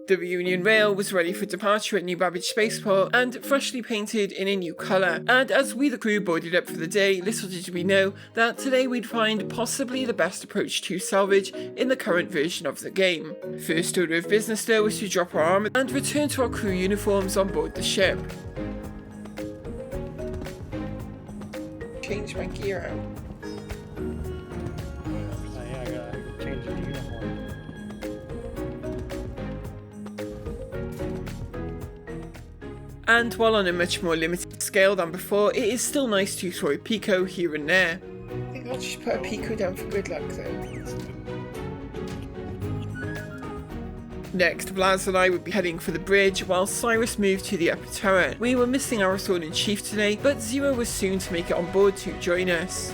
The reunion rail was ready for departure at New Babbage Spaceport and freshly painted in a new colour, and as we the crew boarded up for the day, little did we know that today we'd find possibly the best approach to salvage in the current version of the game. First order of business though was to drop our armour and return to our crew uniforms on board the ship. Change my gear out. I gotta change the uniform. And while on a much more limited scale than before, it is still nice to throw a pico here and there. I think I'll just put a pico down for good luck though. Next, Blaz and I would be heading for the bridge while Cyrus moved to the upper turret. We were missing Orison in chief today, but Zero was soon to make it on board to join us.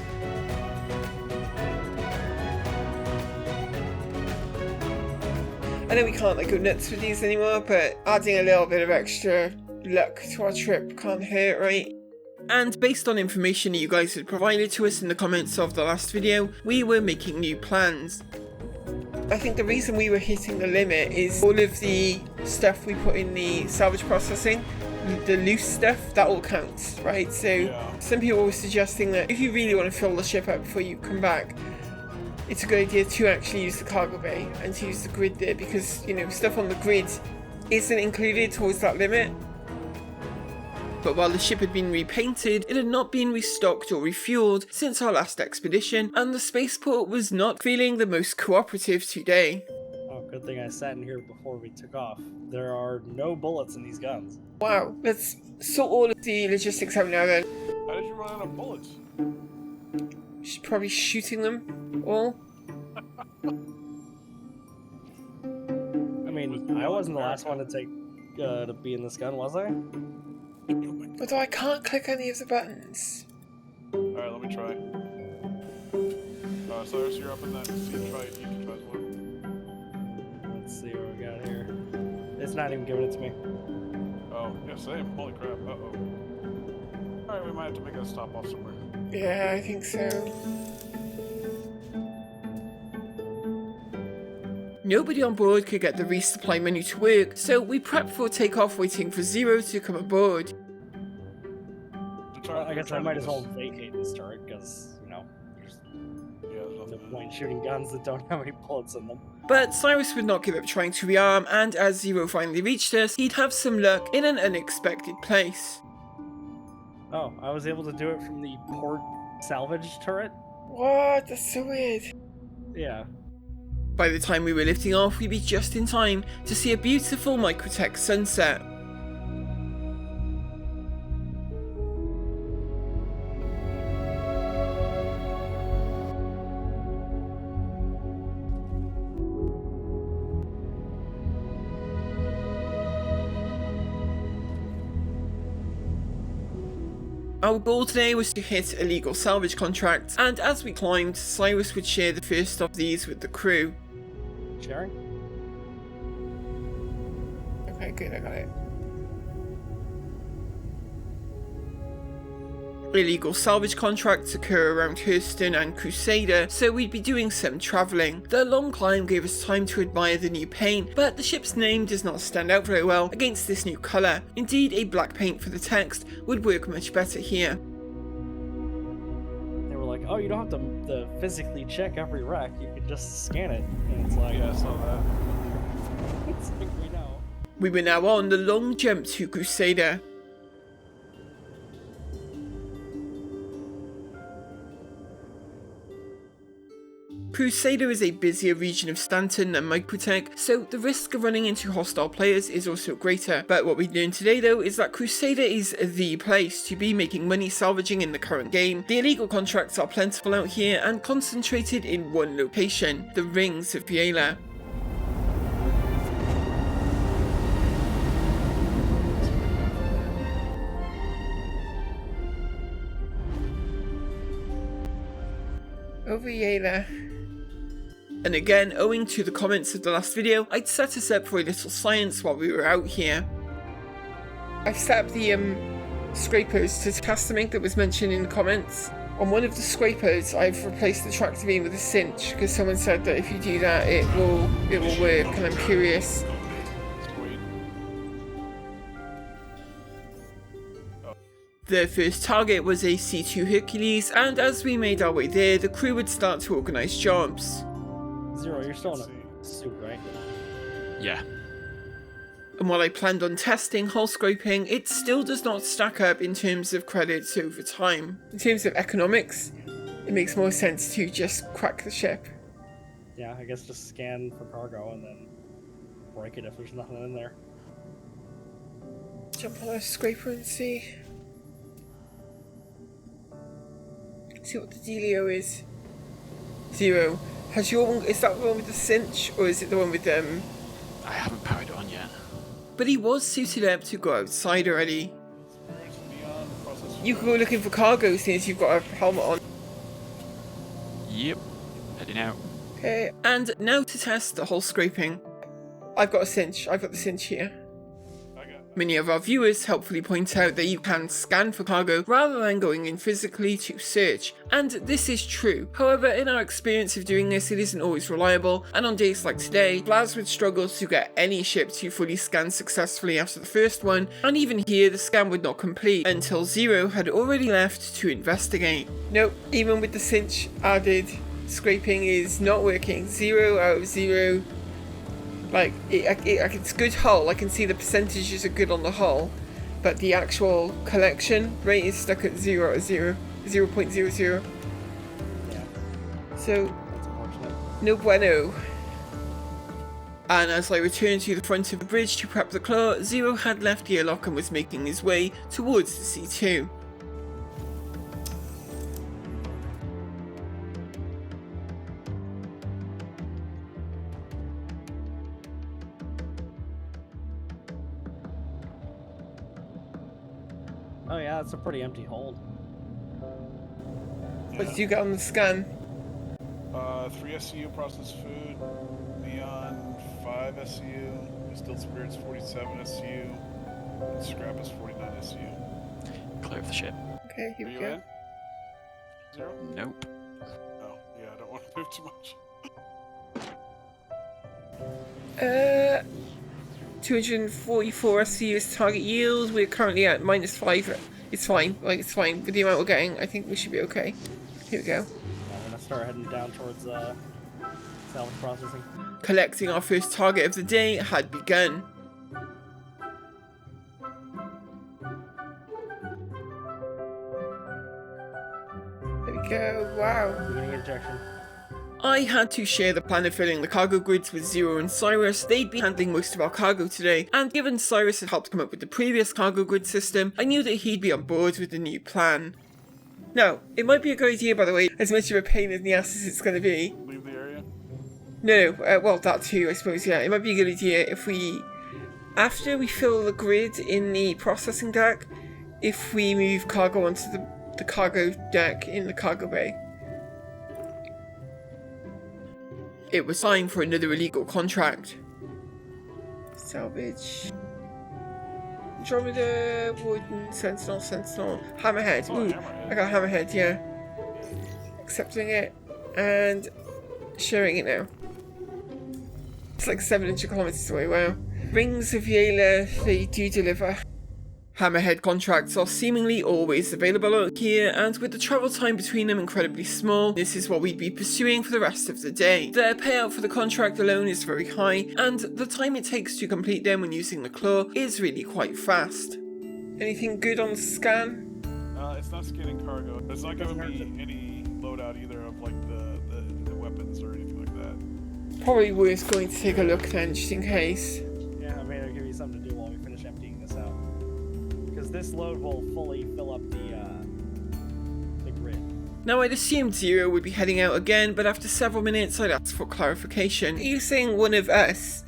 I know we can't go nuts with these anymore, but adding a little bit of extra luck to our trip can't hurt, right? And based on information you guys had provided to us in the comments of the last video, we were making new plans. I think the reason we were hitting the limit is all of the stuff we put in the salvage processing, the loose stuff, that all counts, right? So some people were suggesting that if you really want to fill the ship up before you come back, it's a good idea to actually use the cargo bay and to use the grid there, because, you know, stuff on the grid isn't included towards that limit. But while the ship had been repainted, it had not been restocked or refueled since our last expedition, and the spaceport was not feeling the most cooperative today. Oh, good thing I sat in here before we took off. There are no bullets in these guns. Wow, let's sort all of the logistics out now then. How did you run out of bullets? She's probably shooting them all. I mean, I wasn't the last one to take to be in this gun, was I? Although I can't click any of the buttons. Alright, let me try. Cyrus, you're up in that seat. You can try as well. Let's see what we got here. It's not even giving it to me. Oh, yeah, same. Holy crap. Uh-oh. Alright, we might have to make a stop off somewhere. Yeah, I think so. Nobody on board could get the resupply menu to work, so we prepped for takeoff waiting for Zero to come aboard. I guess I might as well vacate this turret, because, you know, there's no point shooting guns that don't have any bullets in them. But Cyrus would not give up trying to rearm, and as Zero finally reached us, he'd have some luck in an unexpected place. Oh, I was able to do it from the port salvage turret? What? That's so weird. Yeah. By the time we were lifting off, we'd be just in time to see a beautiful microtech sunset. Our goal today was to hit illegal salvage contracts, and as we climbed, Cyrus would share the first of these with the crew. Sharing? Okay, good, I got it. Illegal salvage contracts occur around Hurston and Crusader, so we'd be doing some travelling. The long climb gave us time to admire the new paint, but the ship's name does not stand out very well against this new colour. Indeed, a black paint for the text would work much better here. They were like, oh, you don't have to physically check every wreck, you could just scan it. And it's like, yeah, I saw that. It's like we know. We were now on the long jump to Crusader. Crusader is a busier region of Stanton than Microtech, so the risk of running into hostile players is also greater. But what we learned today though is that Crusader is the place to be making money salvaging in the current game. The illegal contracts are plentiful out here and concentrated in one location, the Rings of Biela. Over Biela. And again, owing to the comments of the last video, I'd set us up for a little science while we were out here. I've set up the scrapers to custom ink that was mentioned in the comments. On one of the scrapers, I've replaced the tractor beam with a cinch because someone said that if you do that, it will work, and I'm curious The first target was a C2 Hercules, and as we made our way there, the crew would start to organise jobs. Zero, you're still in a suit, right? Yeah. And while I planned on testing hull scraping, it still does not stack up in terms of credits over time. In terms of economics, it makes more sense to just crack the ship. Yeah, I guess just scan for cargo and then break it if there's nothing in there. Jump on a scraper and see. See what the dealio is. Zero. Has your one, is that the one with the cinch, or is it the one with I haven't powered it on yet. But he was suited up to go outside already. Beyond process. You can go looking for cargo since you've got a helmet on. Yep. Heading out. Okay, and now to test the hull scraping. I've got a cinch. I've got the cinch here. Many of our viewers helpfully point out that you can scan for cargo rather than going in physically to search, and this is true. However, in our experience of doing this, it isn't always reliable, and on days like today, Blaz would struggle to get any ship to fully scan successfully after the first one, and even here the scan would not complete until Zero had already left to investigate. Nope, even with the cinch added, scraping is not working. 0 out of 0. Like, it's good hull, I can see the percentages are good on the hull, but the actual collection rate is stuck at 0 out of 0, 0.00. Yeah, So, that's unfortunate. no bueno. And as I returned to the front of the bridge to prep the claw, Zero had left the airlock and was making his way towards the C2. Oh yeah, it's a pretty empty hold. What did you get on the scan? 3 SCU processed food, neon 5 SCU, distilled spirits 47 SCU, and scrap is 49 SCU. Clear of the ship. Okay, here Are we you go. in? 0? Nope. Oh, yeah, I don't want to move too much. 244 SCU is target yield. We're currently at -5. It's fine. Like, it's fine. With the amount we're getting, I think we should be okay. Here we go. I'm gonna start heading down towards salvage processing. Collecting our first target of the day had begun. There we go. Wow. Beginning injection. I had to share the plan of filling the cargo grids with Zero and Cyrus. They'd be handling most of our cargo today, and given Cyrus had helped come up with the previous cargo grid system, I knew that he'd be on board with the new plan. Now, it might be a good idea, by the way, as much of a pain in the ass as it's going to be. Leave the area? No, well, that too, I suppose, yeah. It might be a good idea if we, after we fill the grid in the processing deck, if we move cargo onto the cargo deck in the cargo bay. It was time for another illegal contract. Salvage. Andromeda, Wooden, Sentinel, Hammerhead. Oh, Ooh, Hammerhead. I got Hammerhead, yeah. Accepting it and sharing it now. It's like 700 kilometers away, wow. Rings of Yela, they do deliver. Hammerhead contracts are seemingly always available out here, and with the travel time between them incredibly small, this is what we'd be pursuing for the rest of the day. The payout for the contract alone is very high, and the time it takes to complete them when using the claw is really quite fast. Anything good on the scan? It's not scanning cargo. It's not giving me any loadout either of like the weapons or anything like that. Probably worth going to take a look then, just in case. Yeah, I mean, I'll give you something to do while we finish emptying this out. Because this load will fully fill up the grid. Now, I'd assumed Zero would be heading out again, but after several minutes I'd asked for clarification. Are you saying one of us,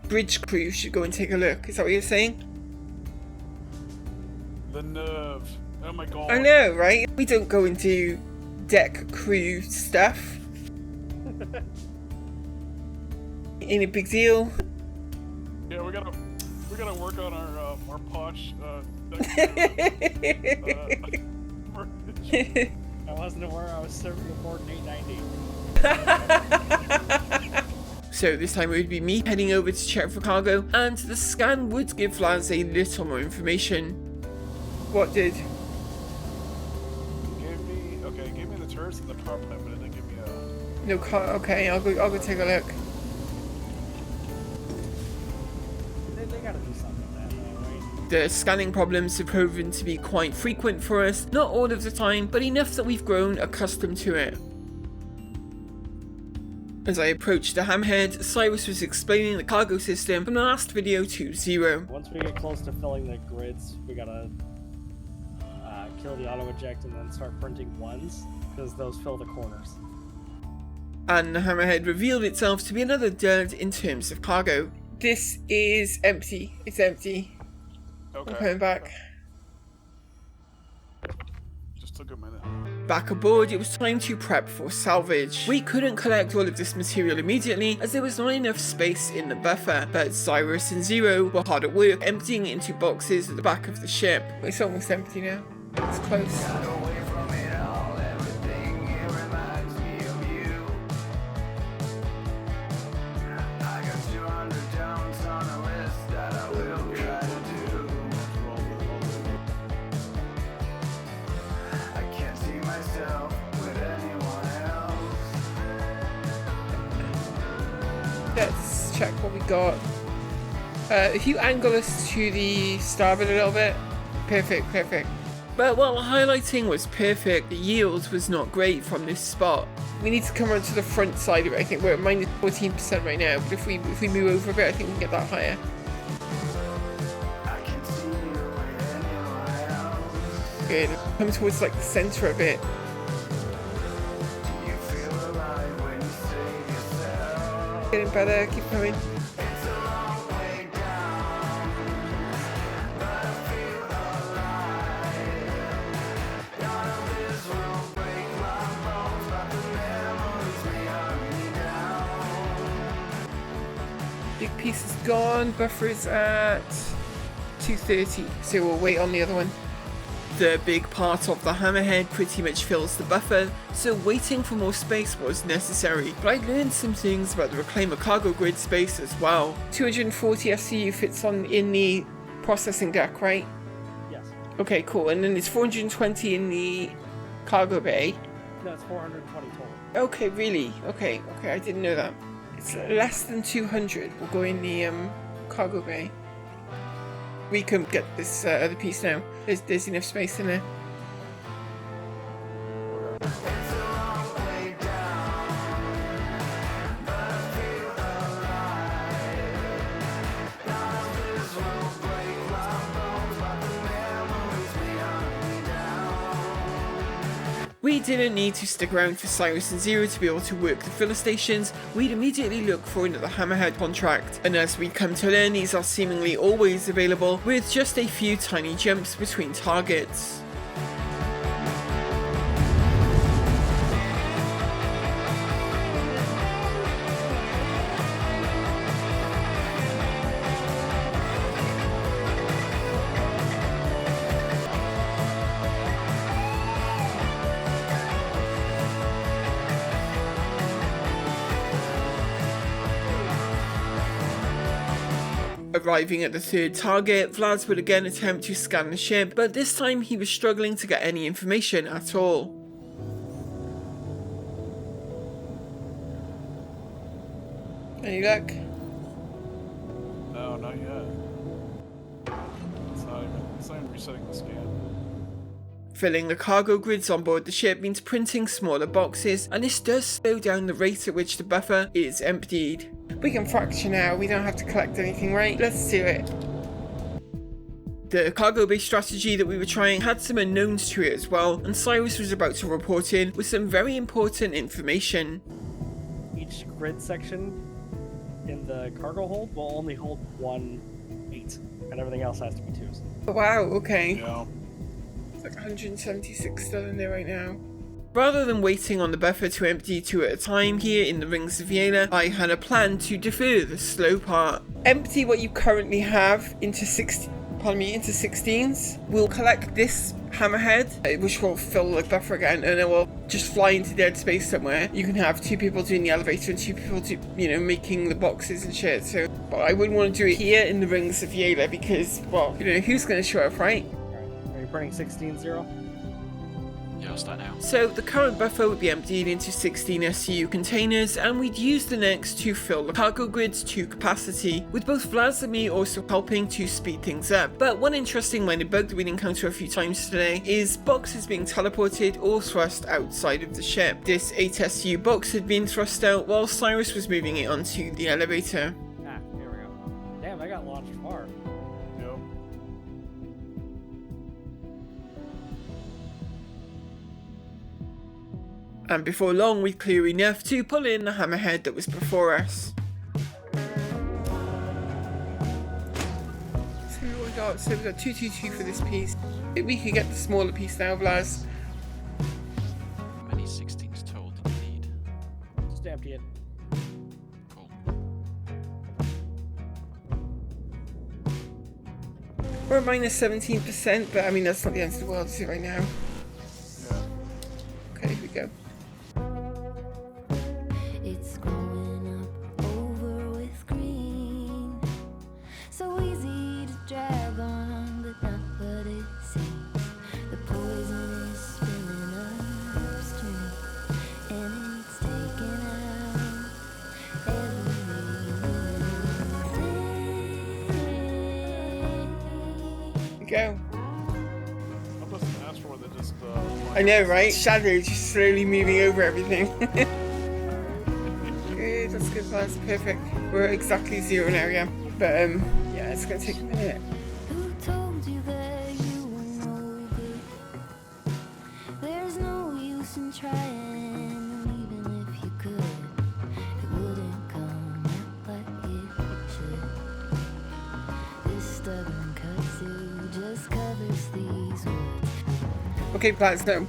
bridge crew, should go and take a look? Is that what you're saying? The nerve. Oh my god. I know, right? We don't go and do deck crew stuff. Ain't a big deal. Yeah, we gotta work on our posh I wasn't aware I was serving aboard an 890. So this time it would be me heading over to check for cargo, and the scan would give Laz a little more information. What did? cars in the power plant, but it didn't give me a... No car. Okay, I'll go take a look. They gotta do something with that, though, right? The scanning problems have proven to be quite frequent for us, not all of the time, but enough that we've grown accustomed to it. As I approached the Hammerhead, Cyrus was explaining the cargo system from the last video to Zero. Once we get close to filling the grids, we gotta kill the auto eject and then start printing ones, because those fill the corners. And the Hammerhead revealed itself to be another dud in terms of cargo. This is empty. It's empty. Okay. I'm coming back. Just took a minute. Back aboard, it was time to prep for salvage. We couldn't collect all of this material immediately as there was not enough space in the buffer, but Cyrus and Zero were hard at work emptying it into boxes at the back of the ship. It's almost empty now. It's close. Let's check what we got. If you angle us to the starboard a little bit. Perfect, perfect. But while highlighting was perfect, the yield was not great from this spot. We need to come around to the front side of it. I think we're at minus 14% right now, but if we move over a bit, I think we can get that higher. Good. Come towards like the center a bit. Getting better, keep coming. Big piece is gone, buffer is at 230, so we'll wait on the other one. The big part of the Hammerhead pretty much fills the buffer, so waiting for more space was necessary. But I learned some things about the Reclaimer cargo grid space as well. 240 SCU fits on in the processing deck, right? Yes. Okay, cool. And then it's 420 in the cargo bay. No, it's 420 total. Okay, really? Okay, I didn't know that. It's less than 200 will go in the cargo bay. We can get this other piece now. There's enough space in there. We didn't need to stick around for Cyrus and Zero to be able to work the filler stations. We'd immediately look for another Hammerhead contract, and as we'd come to learn, these are seemingly always available, with just a few tiny jumps between targets. Arriving at the third target, Vlad would again attempt to scan the ship, but this time he was struggling to get any information at all. Any luck? No, not yet. It's not even resetting the scan. Filling the cargo grids on board the ship means printing smaller boxes, and this does slow down the rate at which the buffer is emptied. We can fracture now, we don't have to collect anything, right? Let's do it. The cargo bay strategy that we were trying had some unknowns to it as well, and Cyrus was about to report in with some very important information. Each grid section in the cargo hold will only hold 1 8, and everything else has to be 2s. Wow, okay. Yeah. It's like 176 still in there right now. Rather than waiting on the buffer to empty 2 at a time here in the Rings of Viela, I had a plan to defer the slow part. Empty what you currently have into 16s. We'll collect this Hammerhead, which will fill the buffer again, and it will just fly into dead space somewhere. You can have 2 people doing the elevator and 2 people making the boxes and shit. So, but I wouldn't want to do it here in the Rings of Viela because, well, who's going to show up, right? Alright, are you printing 16-0? Yeah, I'll start now. So the current buffer would be emptied into 16 SCU containers, and we'd use the next to fill the cargo grids to capacity, with both Vlad and me also helping to speed things up. But one interesting minor bug that we'd encounter a few times today is boxes being teleported or thrust outside of the ship. This 8 SCU box had been thrust out while Cyrus was moving it onto the elevator. Ah, here we go. Damn, I got launched far. Yep. And before long we'd clear enough to pull in the Hammerhead that was before us. So we've got 222 for this piece. Maybe we could get the smaller piece now, Vlad. How many 16s total did you need? Just empty it. Cool. We're at minus 17%, but I mean that's not the end of the world, is it, right now? Yeah. Okay, here we go. It's growing up over with green. So easy to drag on, but not what it seems. The poison is spilling upstream, and it's taking out every living day. Go. How does an asteroid that just I know, right? Shadow just slowly moving over everything. Good, that's good, that's perfect. We're at exactly 0 now, yeah. But yeah, it's gonna take a minute. Who told you that you were no good? There's no use in trying, even if you could. It wouldn't come out like it should. This stubborn kudzu just covers these words. Okay, plans now.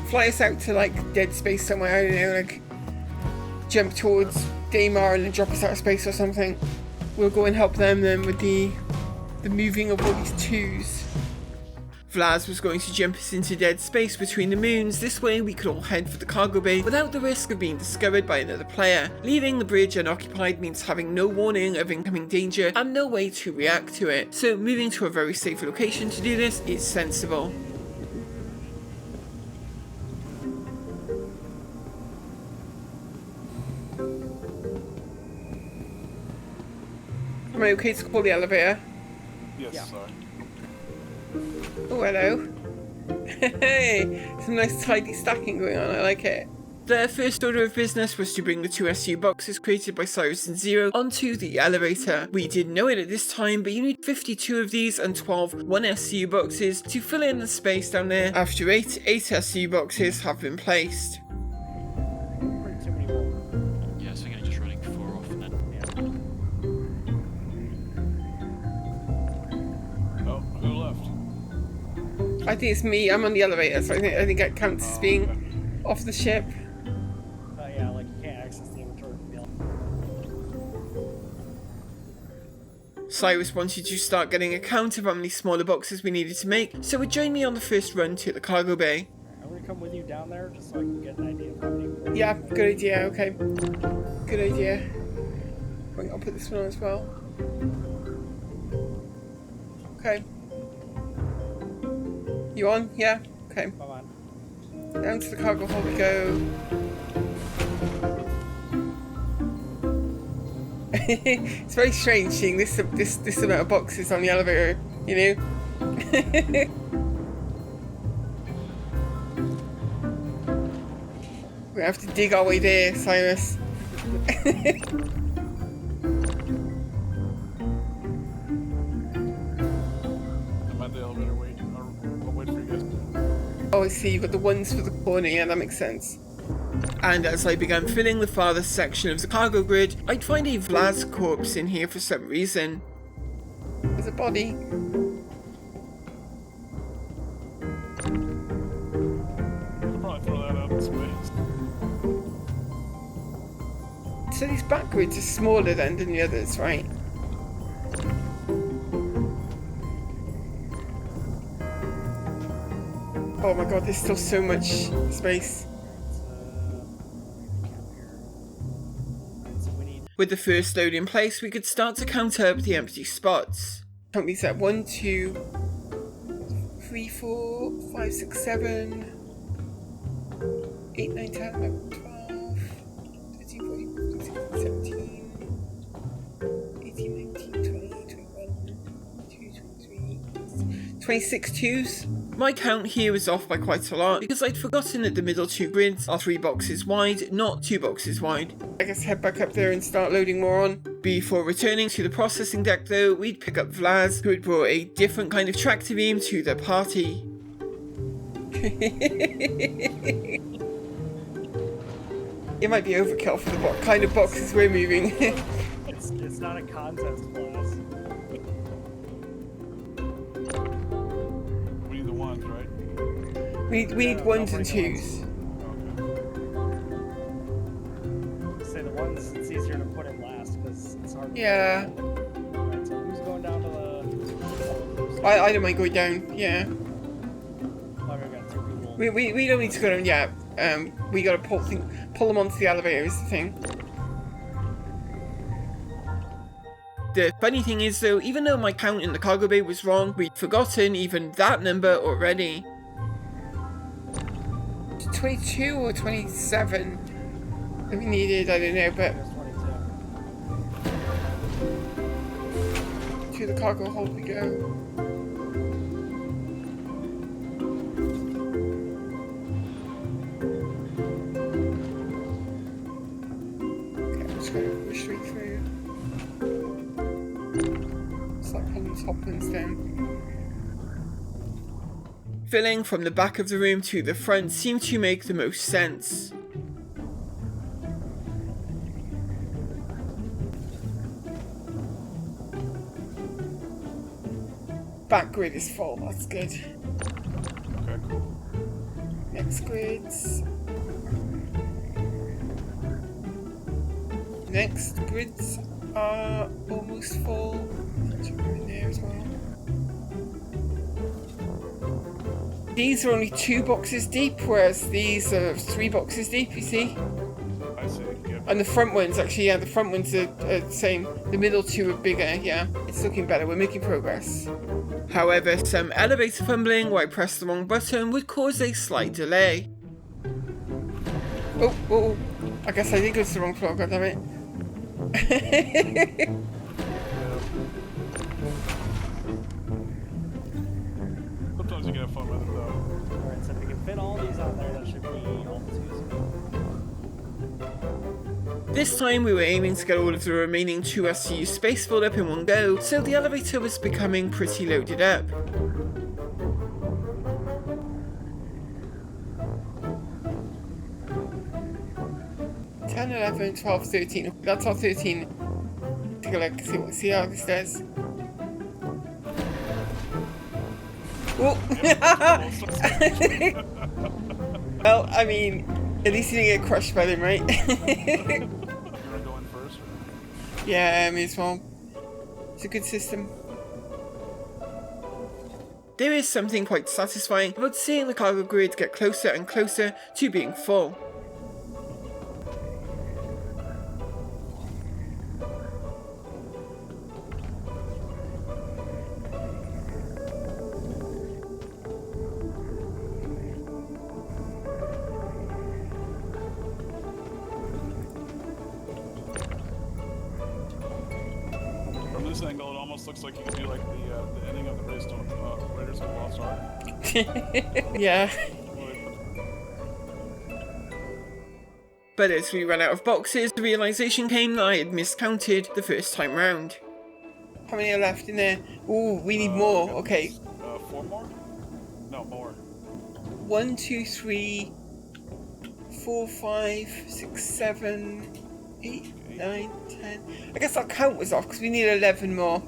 Fly us out to like dead space somewhere, I don't know, like jump towards Daymar and then drop us out of space or something. We'll go and help them then with the moving of all these 2s. Vlad was going to jump us into dead space between the moons. This way we could all head for the cargo bay without the risk of being discovered by another player. Leaving the bridge unoccupied means having no warning of incoming danger and no way to react to it. So moving to a very safe location to do this is sensible. Am I okay to call the elevator? Yes, Yeah. sorry. Oh, hello. Hey, some nice tidy stacking going on, I like it. Their first order of business was to bring the 2 SU boxes created by Cyrus and Zero onto the elevator. We didn't know it at this time, but you need 52 of these and 12 1SU boxes to fill in the space down there. After 8 SU boxes have been placed. Pretty too many more. Yeah, so I'm gonna just running 4 off and then. Oh, who left? I think it's me, I'm on the elevator, so I think it counts as being off the ship. Yeah, like you can't access the inventory from the Cyrus wanted to start getting a count of how many smaller boxes we needed to make, so would join me on the first run to the cargo bay. I'm gonna come with you down there just so I can get an idea of how many. Yeah, good idea, okay. Good idea. Wait, I'll put this one on as well. Okay. You on? Yeah? Okay. Come on. Down to the cargo hold we go. It's very strange seeing this amount of boxes on the elevator, you know? We have to dig our way there, Cyrus. I'm at the elevator waiting. I'll wait for you guys. Oh, I see, you've got the ones for the corner, yeah, that makes sense. And as I began filling the farthest section of the cargo grid, I'd find a Vlad's corpse in here for some reason. There's a body. I'll probably throw that out in space. So these back grids are smaller then than the others, right? Oh my god, there's still so much space. So we need. With the first load in place, we could start to count up the empty spots. Count these up. 1, 2, 3, 4, 5, 6, 7, 8, 9, 10, 11, 12, 13, 14, 15, 16, 17, 18, 19, 20, 21, 22, 23, 26 twos. My count here was off by quite a lot because I'd forgotten that the middle two grids are 3 boxes wide, not 2 boxes wide. I guess head back up there and start loading more on. Before returning to the processing deck though, we'd pick up Vlad, who had brought a different kind of tractor beam to the party. It might be overkill for the kind of boxes we're moving. It's not a contest class. We need the ones, right? we need ones and twos. Say the ones it's easier to put in last because it's hard. Yeah. Alright, so who's going down to the? I don't mind going down, yeah. Oh, we got 2 people. We don't need to go down yet. We gotta pull them onto the elevator is the thing. The funny thing is though, even though my count in the cargo bay was wrong, we'd forgotten even that number already. 22 or 27 that we needed, I don't know, but There's 22. to the cargo hold we go. Okay, I'm just gonna go straight through. Start pulling the top ones down. Filling from the back of the room to the front seemed to make the most sense. Back grid is full, that's good. Okay, cool. Next grids. Next grids are almost full. Check them in there as well. These are only 2 boxes deep, whereas these are 3 boxes deep, you see? I see. Yep. And the front ones, actually, yeah, the front ones are the same. The middle 2 are bigger, yeah. It's looking better, we're making progress. However, some elevator fumbling where I pressed the wrong button would cause a slight delay. Oh, I guess I did go to the wrong floor, goddammit. Sometimes you can have fun with it though. Alright, so if we can fit all these on there, that should be all the 2s. This time we were aiming to get all of the remaining 2 SCU space filled up in one go, so the elevator was becoming pretty loaded up. $10, $11, $12, $13. That's our 13. Take a look, see how this does. Oh! Well, I mean, at least you didn't get crushed by them, right? You wanna go in first? Or? Yeah, may as well. It's a good system. There is something quite satisfying about seeing the cargo grid get closer and closer to being full. From this angle, it almost looks like you could do like the ending of the Raiders of the Lost Ark. Yeah. But as we ran out of boxes, the realisation came that I had miscounted the first time round. How many are left in there? Ooh, we need more. Okay. 4 more? No, more. 1, 2, 3, 4, 5, 6, 7, 8, 9, 10. I guess our count was off because we need 11 more.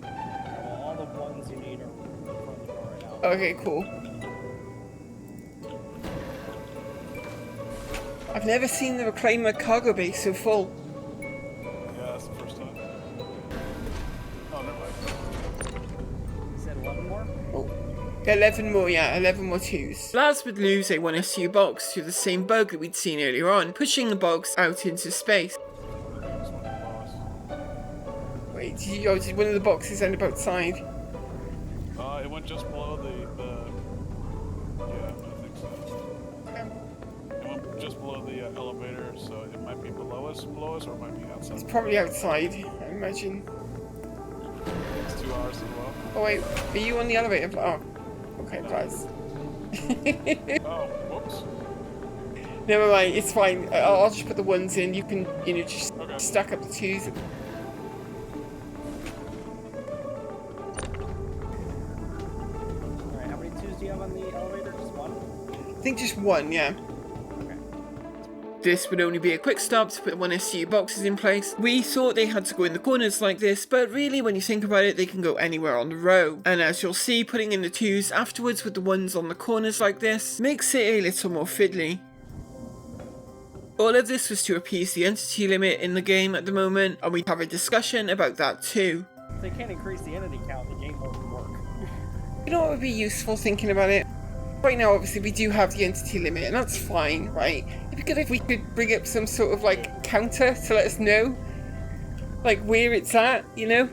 Well, all the ones you need are from the door right now. Okay, cool. I've never seen the Reclaimer cargo bay so full. Yeah, that's the first time. Oh, never mind. You said 11 more? Oh, 11 more, yeah, 11 more 2s. Laz would lose a 1 SU box to the same bug that we'd seen earlier on, pushing the box out into space. This one lost. Wait, did one of the boxes end up outside? It went just below the yeah, I think so. the elevator, so it might be below us, or it might be outside. It's probably outside, I imagine. It's 2 hours as well. Oh wait, are you on the elevator? Oh, okay, guys. Oh, whoops. Never mind, it's fine. I'll just put the ones in. You can, just Okay. stack up the twos. Alright, how many twos do you have on the elevator? Just one? I think just one, yeah. Okay. This would only be a quick stop to put 1 SCU boxes in place. We thought they had to go in the corners like this, but really when you think about it, they can go anywhere on the row. And as you'll see, putting in the 2s afterwards with the 1s on the corners like this makes it a little more fiddly. All of this was to appease the entity limit in the game at the moment, and we'd have a discussion about that too. If they can't increase the entity count, the game won't work. You know what would be useful thinking about it? Right now, obviously, we do have the entity limit, and that's fine, right? It'd be good if we could bring up some sort of, like, counter to let us know, like, where it's at, Yeah.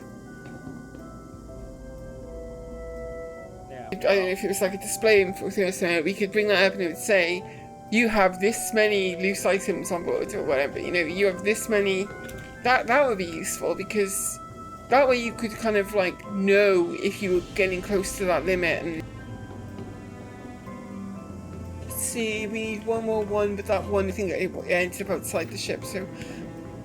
I don't know if it was like a display info thing or something. We could bring that up and it would say, you have this many loose items on board, or whatever, you have this many. That would be useful, because that way you could kind of, like, know if you were getting close to that limit. And see, we need one more one, but that one, I think it ended up outside the ship, so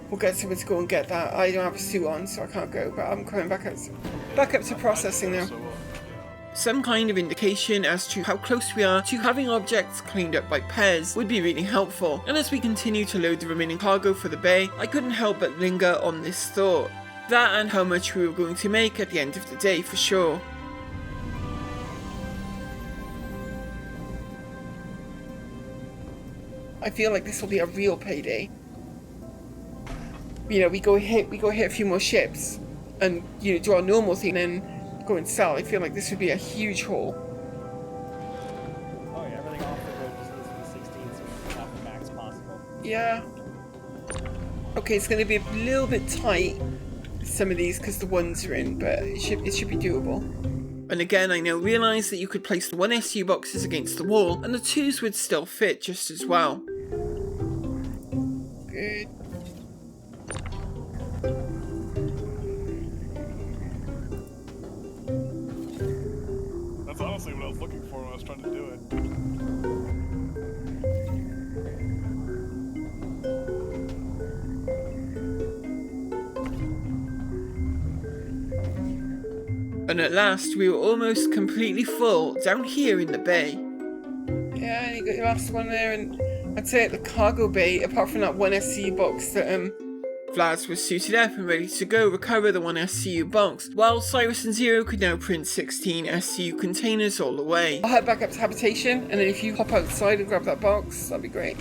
we'll get someone to go and get that. I don't have a suit on, so I can't go, but I'm coming back up to processing now. Some kind of indication as to how close we are to having objects cleaned up by pairs would be really helpful, and as we continue to load the remaining cargo for the bay, I couldn't help but linger on this thought. That and how much we were going to make at the end of the day for sure. I feel like this will be a real payday. We go hit a few more ships, and do our normal thing, and then go and sell. I feel like this would be a huge haul. Oh yeah, everything off the road just needs to be 16, so we can have the max possible. Yeah. Okay, it's going to be a little bit tight, some of these, because the ones are in, but it should be doable. And again, I now realise that you could place the 1 SU boxes against the wall, and the 2s would still fit just as well. Good. That's honestly what I was looking for when I was trying to do it. And at last, we were almost completely full down here in the bay. Yeah, you got your last one there, and I'd say at the cargo bay, apart from that 1 SCU box that Vlad was suited up and ready to go recover the 1 SCU box, while Cyrus and Zero could now print 16 SCU containers all the way. I'll head back up to habitation, and then if you hop outside and grab that box, that'd be great.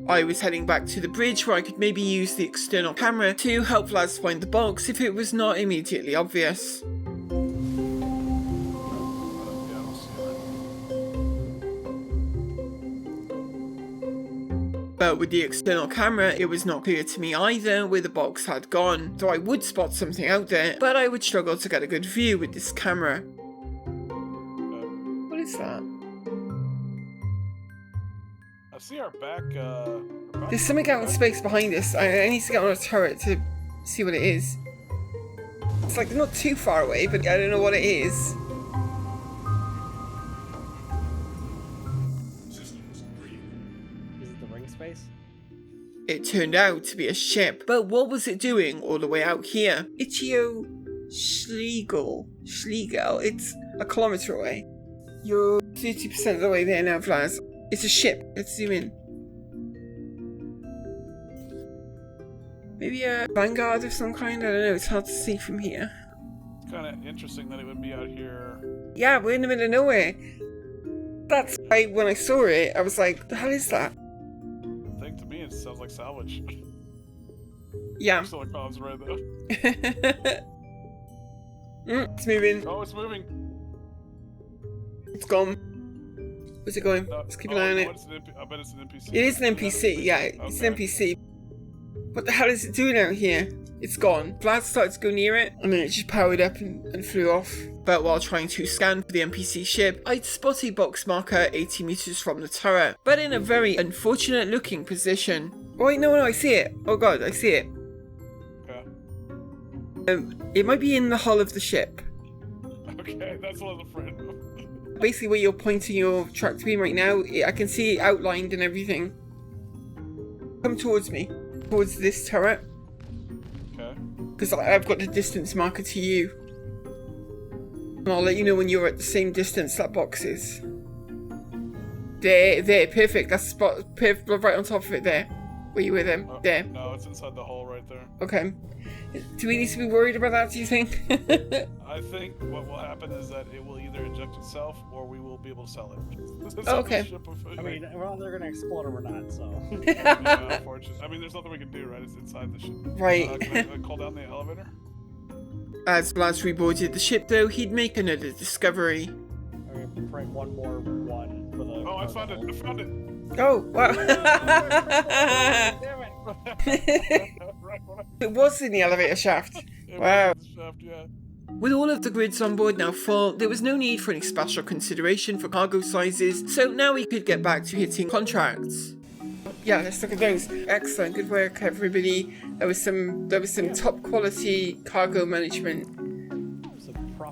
I was heading back to the bridge where I could maybe use the external camera to help Vlad find the box if it was not immediately obvious. But with the external camera, it was not clear to me either where the box had gone, though I would spot something out there, but I would struggle to get a good view with this camera. What is that? I see our back. There's something out in space behind us. I need to get on a turret to see what it is. It's like they're not too far away, but I don't know what it is. Is it the ring space? It turned out to be a ship, but what was it doing all the way out here? Ichio Schlegel. It's a kilometer away. You're 30% of the way there now, Vlad. It's a ship. Let's zoom in. Maybe a vanguard of some kind? I don't know. It's hard to see from here. It's kind of interesting that it would be out here. Yeah, we're in the middle of nowhere. That's why when I saw it, I was like, the hell is that? I think to me it sounds like salvage. Yeah. I'm still like, oh, it's right though. It's moving. Oh, it's moving. It's gone. Where's it going? No, Let's keep an eye on it. I bet it's an NPC. It is an NPC, yeah. It's an Okay. NPC. What the hell is it doing out here? It's gone. Vlad started to go near it, and then it just powered up and flew off. But while trying to scan for the NPC ship, I'd spot a box marker 80 meters from the turret, but in a very unfortunate looking position. Oh wait, no, I see it. Oh god, I see it. Okay. It might be in the hull of the ship. Okay, that's what I was afraid of. Basically where you're pointing your tractor beam right now, I can see it outlined and everything. Come towards me. Towards this turret. Okay. Because I've got the distance marker to you. And I'll let you know when you're at the same distance that box is. There, perfect. That's the spot, perfect, right on top of it there. Where you were then. There. No, it's inside the hole right there. Okay. Do we need to be worried about that, do you think? I think what will happen is that it will either eject itself or we will be able to sell it. Oh, okay. I mean, we're either gonna explode or we're not, so. Yeah, unfortunately. I mean, there's nothing we can do, right? It's inside the ship. Right. Can I call down the elevator? As Vlad reboarded the ship, though, he'd make another discovery. I'm gonna print one more one for the. Oh, I found it! I found it! Oh, wow. Damn it! Right when It was in the elevator shaft. it Wow. was in the shaft, yeah. With all of the grids on board now full, there was no need for any special consideration for cargo sizes, so now we could get back to hitting contracts. Yeah, let's look at those. Excellent, good work everybody. There was some top quality cargo management.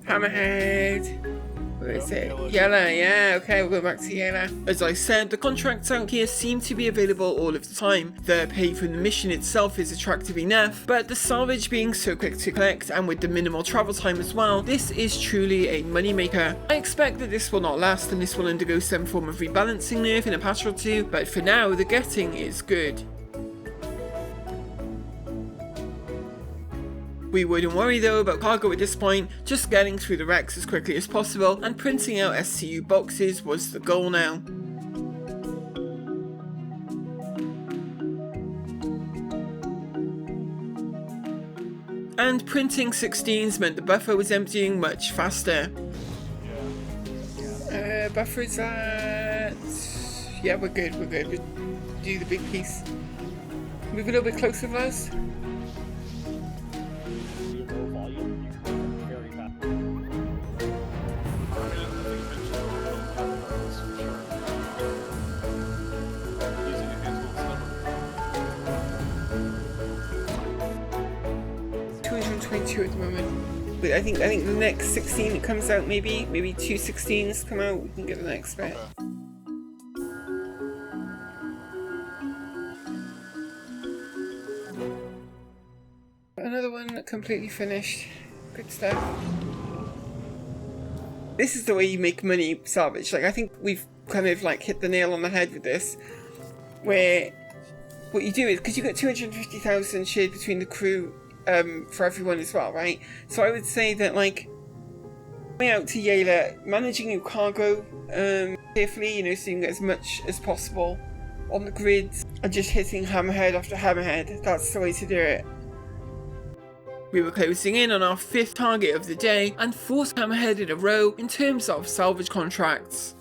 Hammerhead. Where is it? Yellow, yeah, okay, we'll go back to yellow. As I said, the contracts out here seem to be available all of the time. The pay for the mission itself is attractive enough, but the salvage being so quick to collect and with the minimal travel time as well, this is truly a moneymaker. I expect that this will not last and this will undergo some form of rebalancing nerf in a patch or two, but for now, the getting is good. We wouldn't worry though about cargo at this point, just getting through the wrecks as quickly as possible and printing out SCU boxes was the goal now. And printing 16s meant the buffer was emptying much faster. Buffer is at... Yeah, we're good. We do the big piece. Move a little bit closer, Vlad. At the moment, but I think the next 16 that comes out, maybe 2 16s come out, we can get the next bit. Another one completely finished. Good stuff. This is the way you make money, Salvage. Like, I think we've kind of like hit the nail on the head with this, where what you do is, because you got 250,000 shared between the crew for everyone as well, right? So I would say that, like, going out to Yela, managing your cargo carefully, you know, so you can get as much as possible on the grids, and just hitting hammerhead after hammerhead. That's the way to do it. We were closing in on our 5th target of the day, and 4th hammerhead in a row in terms of salvage contracts.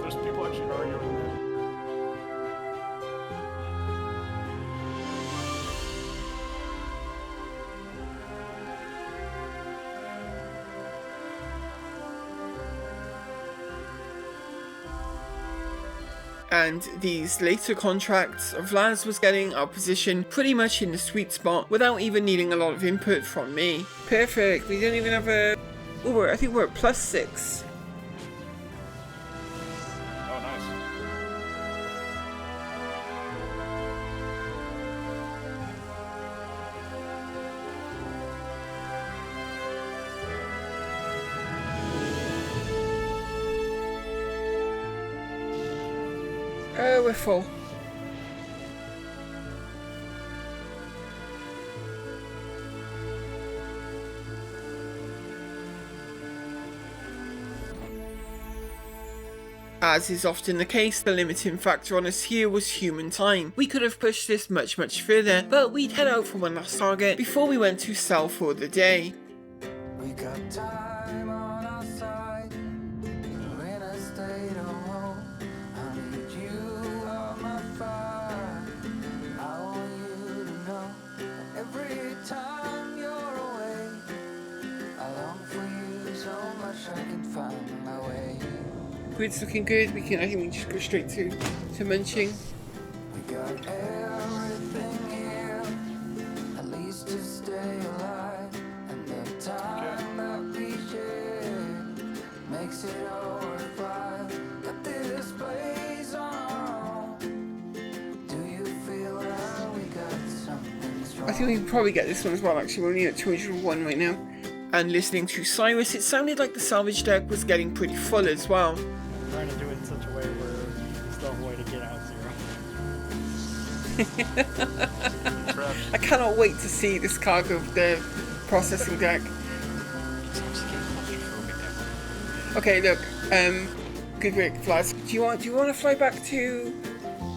There's people actually arguing there. And these later contracts, Vlad was getting our position pretty much in the sweet spot without even needing a lot of input from me. Perfect, we don't even have a... Oh, I think we're at +6. We're full. As is often the case, the limiting factor on us here was human time. We could have pushed this much further, but we'd head out for one last target before we went to sell for the day. We got time on our side. We're in a state of home. I need you on my fire. I want you to know that every time you're away, I long for you so much I can find my way. Grid's looking good. I think we can just go straight to munching. We got everything here, at least to stay alive. And the time that we share makes it all worthwhile. Got this place on our own. Do you feel like we got something strong? I think we can probably get this one as well, actually. We're only at 201 right now. And listening to Cyrus, it sounded like the salvage deck was getting pretty full as well. I'm trying to do it in such a way where there's no way to get out zero. I cannot wait to see this cargo of the processing deck. Okay, look, good work, Vlad. Do you want to fly back to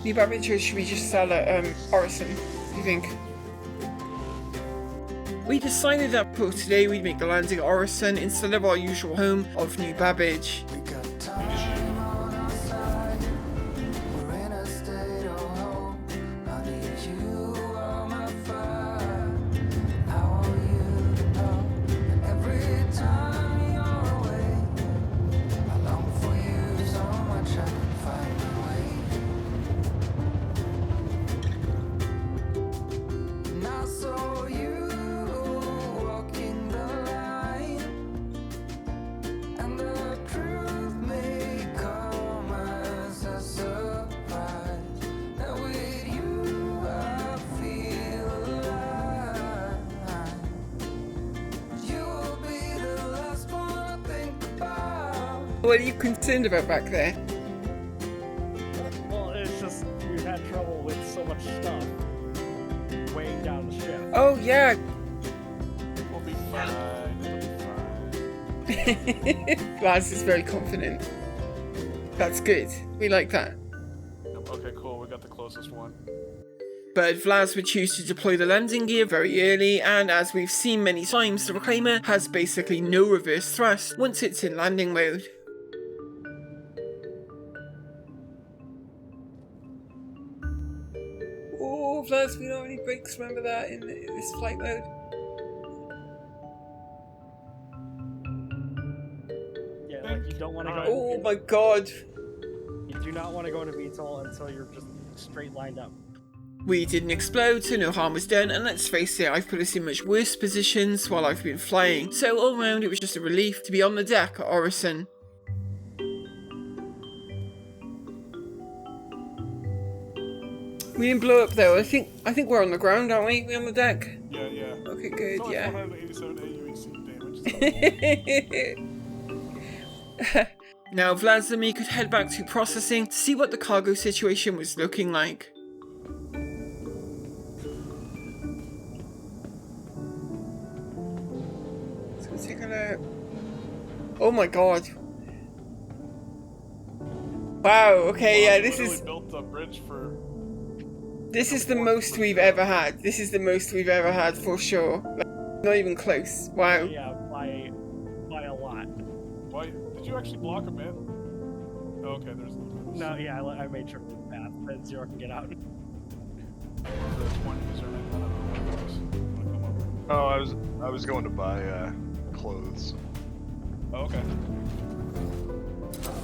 New Babbage, or should we just sell at Orison? What do you think? We decided that for today we'd make the landing at Orison instead of our usual home of New Babbage. We got time on our side. We're in a state of home. I need you on my fire. I want you to know that every time you're away, I long for you so much I can find my way. And I saw you walking the line, and the truth may come as a surprise. That with you I feel alive. You'll be the last one I think about. What are you concerned about back there? Well, it's just we've had trouble with so much stuff weighing down the ship. Oh yeah. We'll be fine. It'll be fine. Vlad is very confident. That's good. We like that. Okay, cool. We got the closest one. But Vlad would choose to deploy the landing gear very early, and as we've seen many times, the Reclaimer has basically no reverse thrust once it's in landing mode. Oh, Vlad, we don't have any brakes, remember that, in this flight mode? Yeah, like you don't want to go. Oh my god. You do not want to go to VTOL until you're just straight lined up. We didn't explode, so no harm was done, and let's face it, I've put us in much worse positions while I've been flying, so all round it was just a relief to be on the deck at Orison. We didn't blow up though. I think we're on the ground, aren't we? We're on the deck. Yeah. Okay, good. It's only Yeah. 487 AUEC damage. Now Vlad and me could head back to processing to see what the cargo situation was looking like. So let's take a look. Oh my god. Wow. Okay. Yeah. This Literally is. built a bridge for. This is the most we've ever had. This is the most we've ever had for sure. Like, not even close. Wow. Yeah, by a lot. Why? Did you actually block him in? Oh, okay, there's. No, yeah, I made sure the path that Zero can get out. The 20s or none of those. Wanna come over? Oh, I was going to buy clothes. Oh, okay.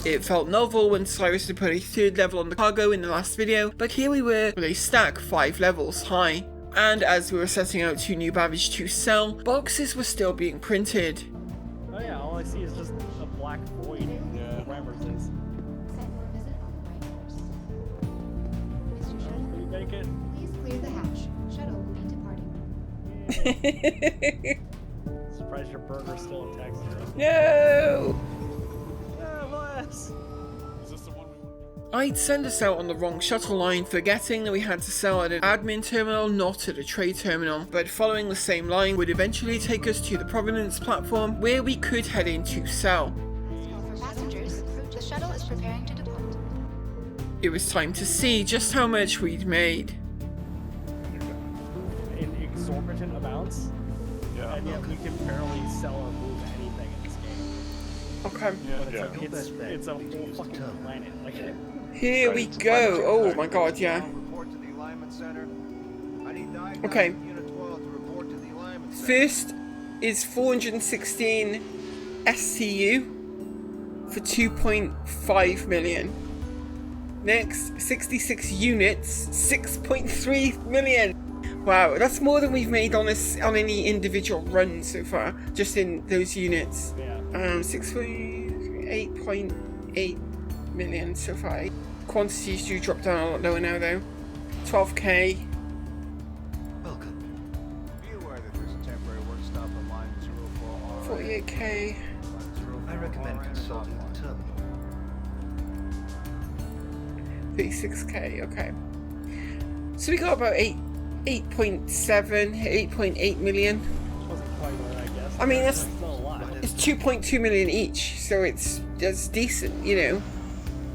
It felt novel when Cyrus had put a third level on the cargo in the last video, but here we were with a stack 5 levels high. And as we were setting out to New Babbage to sell, boxes were still being printed. Oh yeah, all I see is just a black void. Yeah. Wherever it is. Can you make it? Please clear the hatch. Shuttle will be departing. Surprised your burger's still intact, Zero. No! Yeah, bless! Is this the one we want? I'd send us out on the wrong shuttle line, forgetting that we had to sell at an admin terminal, not at a trade terminal, but following the same line would eventually take us to the Provenance platform where we could head in to sell. For passengers, the shuttle is preparing to depart. it was time to see just how much we'd made. In exorbitant amounts, Yeah. and yet we can barely sell or move anything in this game. Okay, But Yeah. it's a whole fucking planet. Like, here Right, we it's a go. climate Oh change. my god, yeah. Report to the alignment center. I need Okay. Unit 12 to report to the alignment center. First is 416 SCU for 2.5 million. Next, 66 units, 6.3 million. Wow, that's more than we've made on any individual run so far, just in those units. yeah. 8.8 million so far. Quantities do drop down a lot lower now though. 12k. Welcome. Be aware that there's a temporary work stop on line 04R. 48k. I recommend consulting the terminal. 36k, okay. So we got about 8.7, 8.8 million. Wasn't quite what I guessed. I mean, but that's- still a lot. It's 2.2 million each, so that's decent, you know.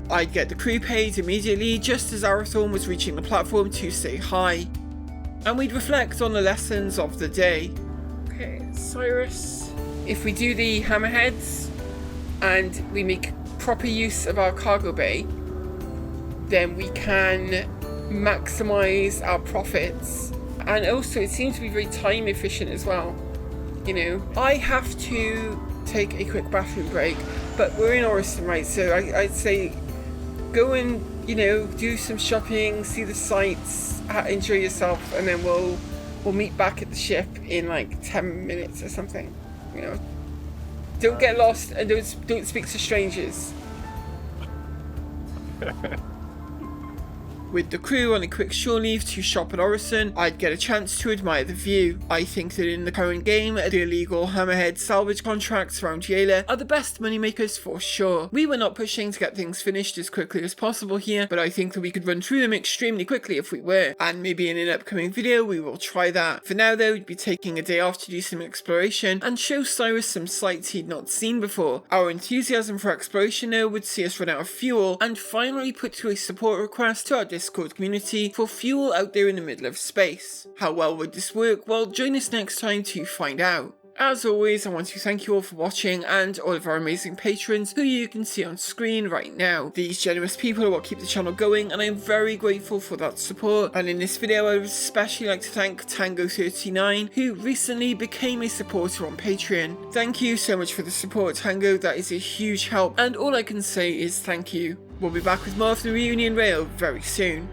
I'd get the crew paid immediately just as Orison was reaching the platform to say hi. And we'd reflect on the lessons of the day. Okay, Cyrus. If we do the hammerheads and we make proper use of our cargo bay, then we can maximize our profits. And also it seems to be very time efficient as well. You know, I have to take a quick bathroom break, but we're in Orison, right? So I'd say go and, you know, do some shopping, see the sights, enjoy yourself, and then we'll meet back at the ship in like 10 minutes or something. You know, don't get lost and don't speak to strangers. With the crew on a quick shore leave to shop at Orison, I'd get a chance to admire the view. I think that in the current game, the illegal Hammerhead salvage contracts around Yala are the best moneymakers for sure. We were not pushing to get things finished as quickly as possible here, but I think that we could run through them extremely quickly if we were, and maybe in an upcoming video we will try that. For now though, we'd be taking a day off to do some exploration and show Cyrus some sights he'd not seen before. Our enthusiasm for exploration though would see us run out of fuel and finally put through a support request to our Discord community for fuel out there in the middle of space. How well would this work? Well, join us next time to find out. As always, I want to thank you all for watching and all of our amazing patrons who you can see on screen right now. These generous people are what keep the channel going and I'm very grateful for that support. And in this video I would especially like to thank Tango39 who recently became a supporter on Patreon. Thank you so much for the support, Tango, that is a huge help and all I can say is thank you. We'll be back with more of the Reunion Rail very soon.